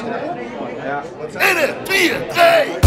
1, 2, 3.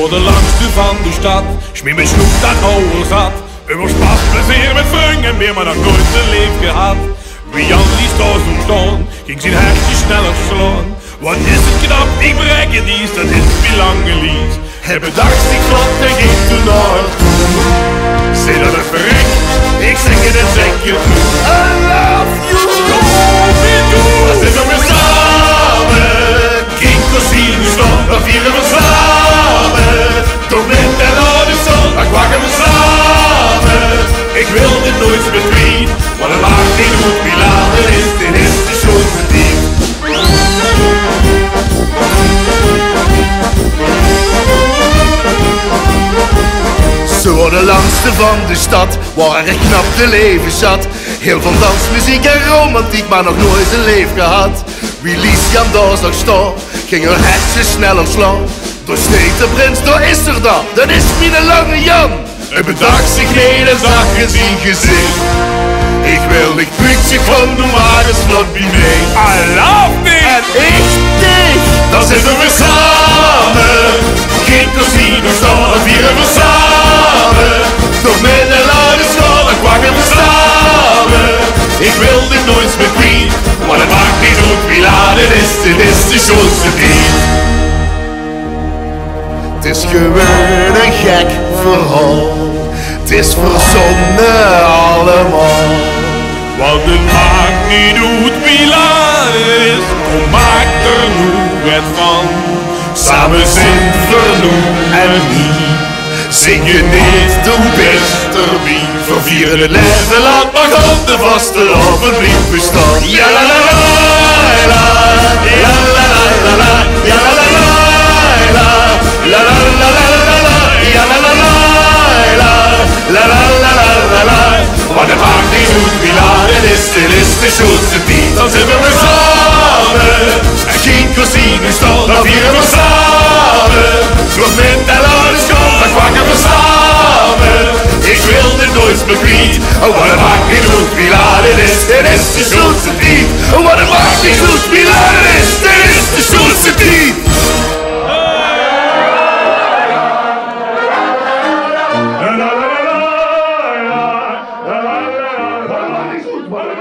De langste van de stad, schmier met snoep dat ouder zat. Über Spaß, plezier met vrienden en meer, maar nog nooit zijn leven gehad. Wie Jan liest daar zo staan, ging zijn hertje sneller slaan. Wat is het knap, ik bereik je dies, dat is wie lange lies. Hij bedacht zich glad en ging toen naar zit dat het verrekt, ik zeg het en zeg je toe. I love you, dat zitten we samen. Geen cosine staan, dat vieren we samen. Toch met en oude zon, dan kwakken we samen. Ik wil dit nooit met wie, maar het maakt niet goed wie later is. Dit is de schoonste team. Ze worden langste van de stad, waar er knap te leven zat. Heel veel dansmuziek en romantiek, maar nog nooit een leef gehad. Wie liet Jan daar zag staan, ging hun hertje sneller slaan. Door steekt de prins, door is er dan, dat is mijn lange Jan. Hij bedacht zich niet en zag in zijn gezicht. Ik wil niet putje, kom doe maar eens vlotje mee. I love this! En ik dich! Dan zitten we samen. Geen casino staan, dan vieren we samen. Toch met een luide school, dan kwakken we samen. Ik wil dit nooit met wie, maar het maakt niet uit wie laat het is. Dit is de schoonste tijd. Het is gewoon een gek verhaal, het is verzonnen allemaal. Want het maakt niet uit wie laat het is, kom maak er nu het van. Samen zijn vernoem en niet, zing je niet, doe best erbij. Vervieren het leven, laat maar handen vaste op een brief bestaan. Ja la la la la, ja la la la la, ja la la la la, la la la la la, ja la la la la, la la la la la. Want het maakt niet uit wie laat het is, dit is de schoonste tijd. Dan zitten we samen, en geen cosine staan, dan vieren we samen. Zoals met de luide school, dan kwakken we samen. Ik wil dit nooit meer kwijt, oh wat het maakt niet uit wie laat het is, dit is de schoonste tijd. Oh wat het maakt niet uit wie laat het is, dit is de schoonste tijd. What